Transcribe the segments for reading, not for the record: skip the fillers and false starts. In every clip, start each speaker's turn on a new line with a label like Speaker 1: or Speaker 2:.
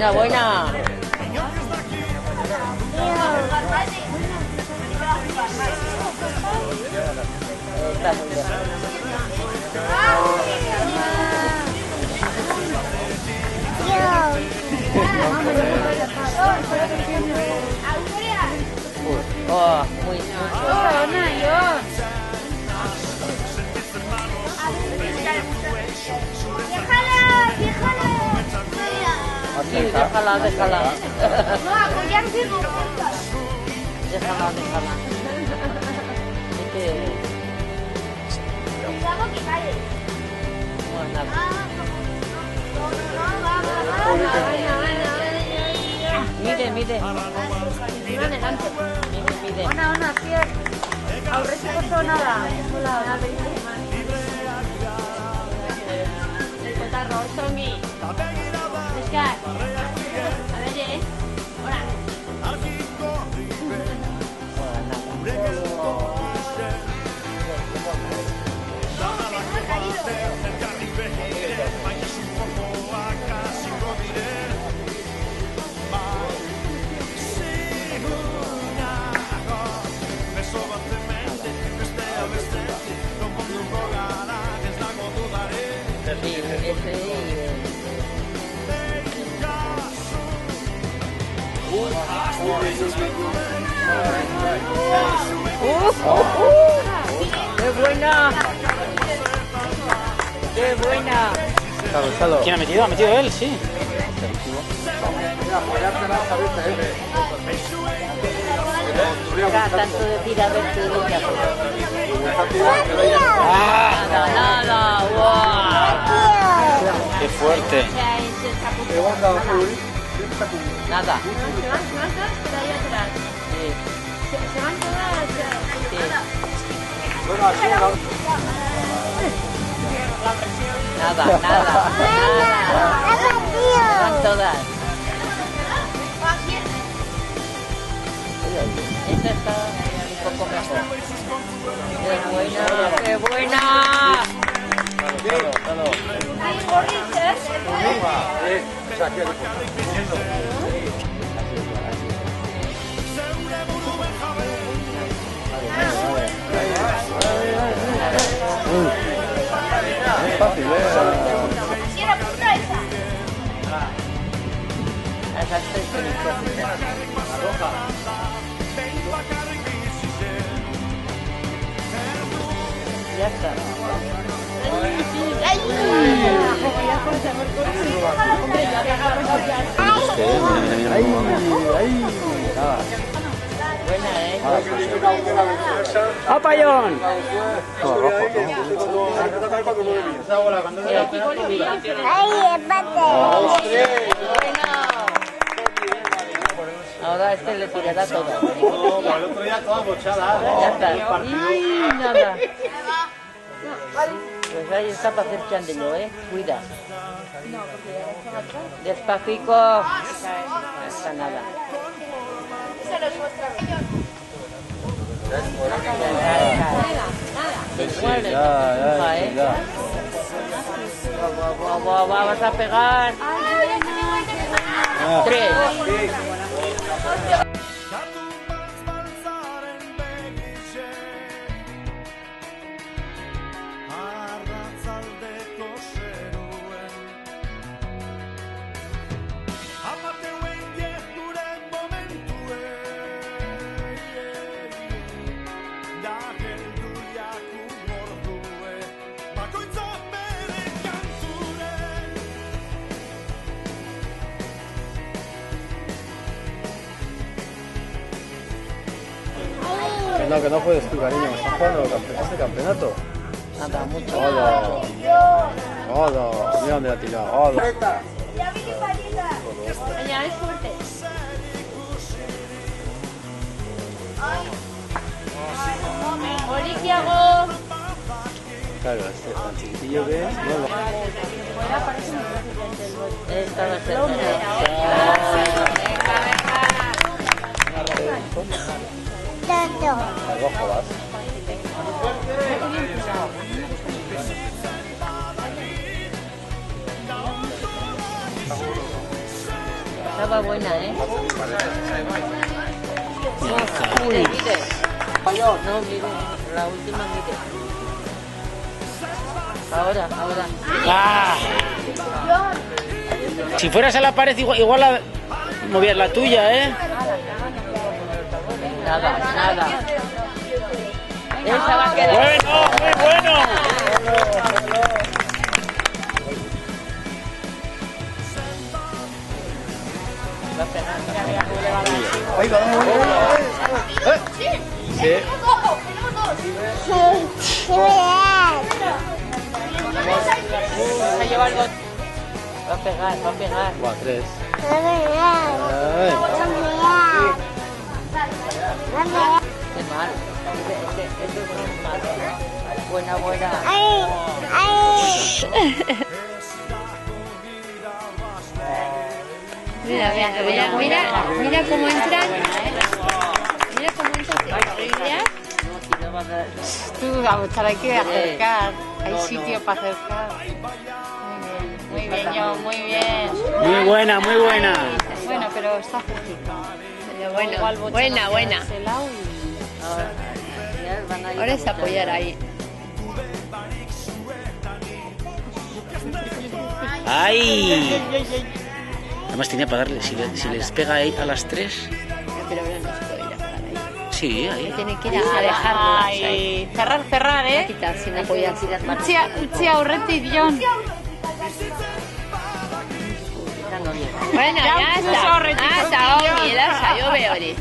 Speaker 1: Buena, buena. Está muy bien. Oh, muy sí, déjala. Déjala. Mide. Mide delante. Mide. Ona, fiel. Aurrezko zonara. Hola, el cotarro, Tommy. Oscar. A ver, hola. ¡Qué buena! ¡Qué buena!
Speaker 2: Salud. ¿Quién ha metido? ¿Ha metido él? Sí.
Speaker 1: Tanto de tirar nada,
Speaker 2: ¡Qué fuerte!
Speaker 1: Nada. Nada. Van todas. Esta está un poco mejor. ¡Qué buena!
Speaker 3: Es fácil,
Speaker 4: Así era puta esa.
Speaker 1: Esa es roja. Ya está.
Speaker 2: ¡A payón!
Speaker 1: Ahora este le tirará todo.
Speaker 3: No, el otro día todas bochadas.
Speaker 1: Ya está. Y nada. Pues ahí está para hacer chandello, Cuida. Despacito. No está nada.
Speaker 3: Ya.
Speaker 1: Vas a pegar. 3.
Speaker 3: No, que no puedes tú, cariño. Estás jugando este campeonato.
Speaker 1: Nada, mucho.
Speaker 3: Hola. Mira dónde la ha tirado. Hola.
Speaker 4: Mañana es fuerte. Oliquiago.
Speaker 3: Claro, este tan chiquitillo que es. No lo...
Speaker 1: Esta va a ser
Speaker 3: Al rojo vas.
Speaker 1: va buena, ¿eh?
Speaker 2: Uy.
Speaker 1: Mire. No, mire, la última, mire. Ahora.
Speaker 2: Ah. Si fueras a la pared, igual movías la tuya, ¿eh?
Speaker 1: Nada. Esa va a quedar.
Speaker 2: Bueno, muy bueno.
Speaker 3: Ahí va. Sí.
Speaker 1: Va a llevar algo. Va a pegar.
Speaker 3: Buah, 3.
Speaker 1: Qué mal. Eso es muy mal. Buena.
Speaker 4: Mira cómo entran. Mira cómo entran.
Speaker 1: Tú, hay que acercar. Hay sitio para acercar. Muy bien, yo, muy bien.
Speaker 2: Muy buena.
Speaker 1: Bueno, pero está cerquita.
Speaker 4: Pero buena.
Speaker 1: Ahora es apoyar ahí.
Speaker 2: ¡Ay! Además tenía para darle, si les pega ahí a las 3.
Speaker 4: Pero ahora no se puede ir a parar ahí.
Speaker 2: Sí, ahí.
Speaker 4: Tiene que ir a dejarlas ahí.
Speaker 1: Ay, cerrar,
Speaker 4: A quitar sin apoyar.
Speaker 1: Utzi aurretik, Jon.
Speaker 4: Bueno, ya está. Ongi, lasai, hobe hori.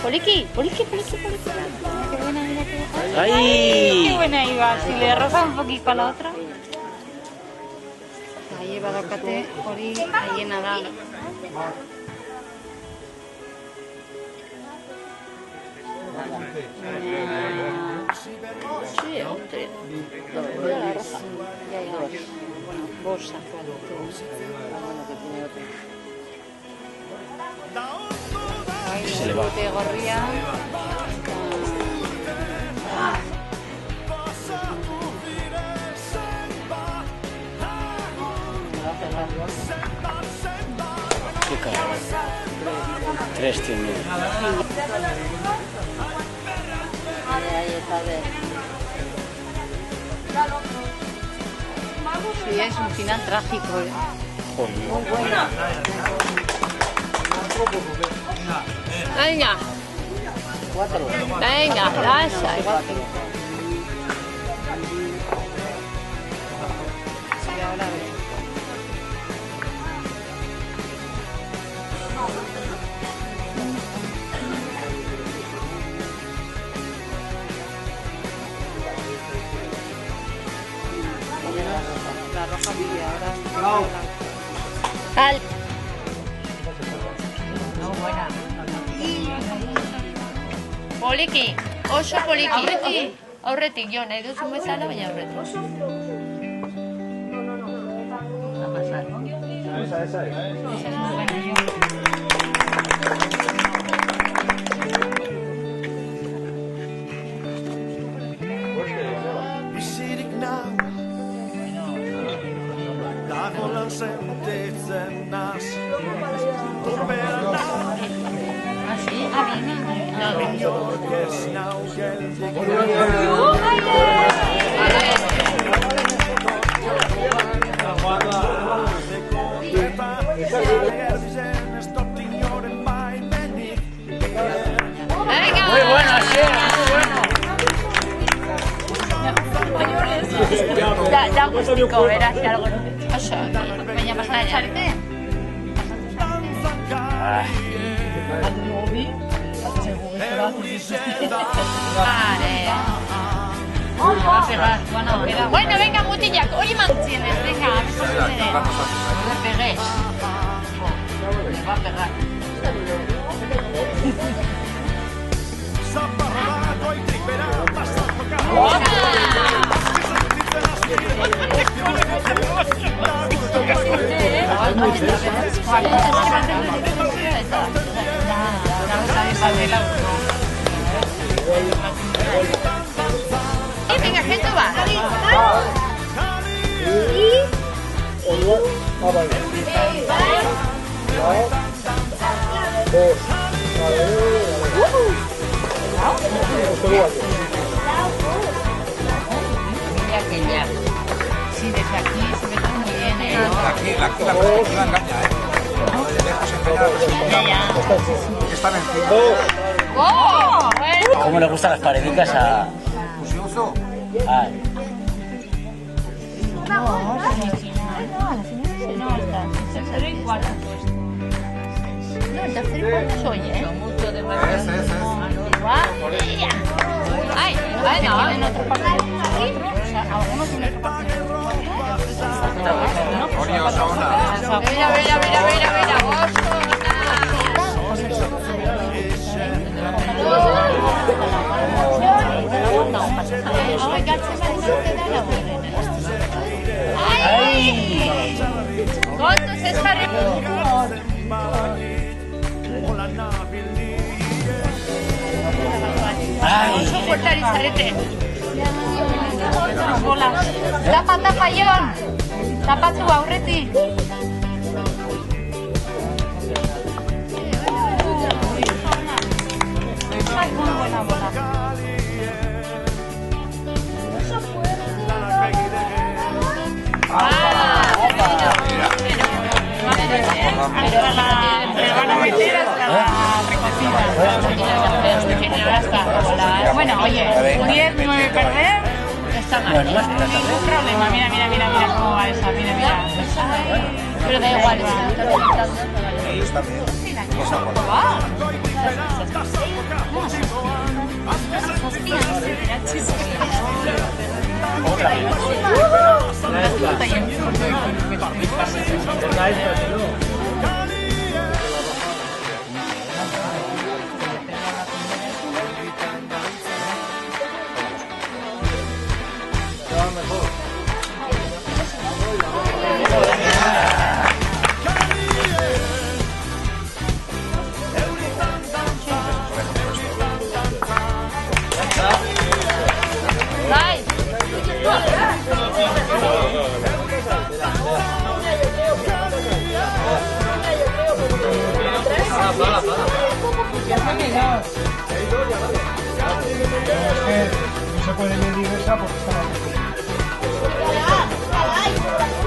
Speaker 4: Poliki. Qué buena, mira qué buena.
Speaker 2: ¡Ay!
Speaker 1: Qué buena iba. Si le roza un poquito a la otra. Ahí badakate hori haiena da.
Speaker 4: Sí, hombre. Mira la roja. Ya hay dos. Bosa.
Speaker 2: Se le va.
Speaker 1: Bote gorria.
Speaker 2: Qué cabrón. 3 tiene.
Speaker 1: Ahí está, a ver. Sí, es un final trágico, ¿eh?
Speaker 2: Joder.
Speaker 1: Muy buena.
Speaker 4: Venga.
Speaker 1: 4.
Speaker 4: Venga, lasai.
Speaker 1: Sí, ahora a ver. La roja vive ahora.
Speaker 4: Al.
Speaker 1: No, buena.
Speaker 4: Poliki. Oso poliki. Aurretik, jo, nahi duzu bezala, baina aurretik.
Speaker 1: Va a pasar.
Speaker 3: Esa.
Speaker 1: Esa es muy buena.
Speaker 5: Bizirik nau dagolan sentitzen naz Torpean nau
Speaker 1: Ah, sí, viene.
Speaker 5: ez nau geldik Erdizen ez dut inoren baimenik
Speaker 4: Venga.
Speaker 2: Muy bueno, sí.
Speaker 4: Da gustiko, beraz, algo. Oso.
Speaker 1: Baina pasa txarte.
Speaker 4: Vale.
Speaker 1: Va a pegar. Bueno, queda.
Speaker 4: Bueno, venga, mutilak, hori mantzienes, venga.
Speaker 1: No le pegues. Le va a pegar.
Speaker 5: Zaparra goitik bera bazarroka
Speaker 4: Venga, gente va.
Speaker 3: Ah, vale.
Speaker 4: Aquella.
Speaker 1: Sí, desde aquí se ve todo muy bien, ¿eh?
Speaker 6: La perspectiva engaña, ¿eh? De lejos engaña la perspectiva.
Speaker 1: Ya, ya.
Speaker 6: Está vencido.
Speaker 4: ¡Oh! Bueno.
Speaker 2: ¿Cómo le gustan las paredicas a...?
Speaker 6: Fusioso.
Speaker 2: Ay.
Speaker 1: No, está. Tercero y cuarto puesto.
Speaker 4: No, el tercer y cuarto soy, ¿eh? Mucho de más.
Speaker 6: Ese.
Speaker 4: Ay, ay, no.
Speaker 1: En otra parte de nosotros, o sea, algunos en otra parte de nosotros.
Speaker 6: Orio, sauna.
Speaker 4: Mira, ¡ay! ¿Cuánto se está
Speaker 2: Ay.
Speaker 4: Oso portari zarete.
Speaker 1: Bolas. Tapa, Jon. Tapatu aurretik. Ay, muy buena bola. Pero van a meter hasta la recogida. Bueno, oye, 10, 9 perder, está mal. Ningún problema. Mira cómo va esa. Mira.
Speaker 4: Pero da igual,
Speaker 6: Está bien.
Speaker 2: Otra vez.
Speaker 4: Vai.
Speaker 3: No se puede medir esa porque está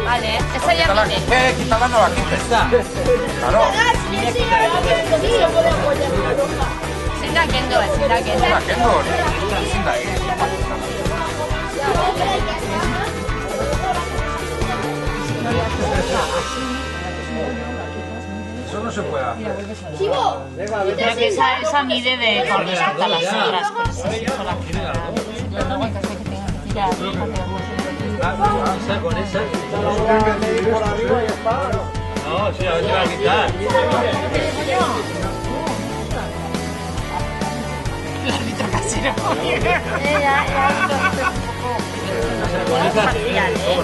Speaker 4: Vale, esa ya viene.
Speaker 6: Quítala, no la quites. Claro.
Speaker 4: Zinda kendo, zinda kendo.
Speaker 6: La kendo. Sin ahí. Eso no se puede hacer.
Speaker 1: Creo que esa mide de con respecto a las otras.
Speaker 3: Con esa. Por arriba y está. No, sí, a ver si va a quitar.
Speaker 1: El árbitro casero.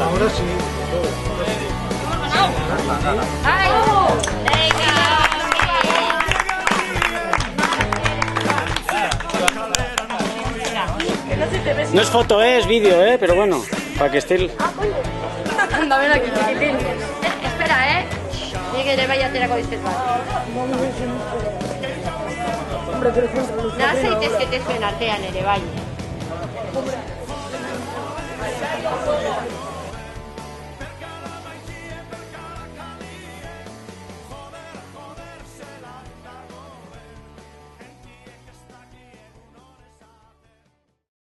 Speaker 3: Ahora sí.
Speaker 4: ¡Ay! ¡Venga!
Speaker 2: No es foto, es vídeo, pero bueno, para que esté el...
Speaker 4: Anda, ven aquí, chiquitín. Espera, Ni que le vaya a tirar con este pan. Nasa y te zuen artean ere, bai.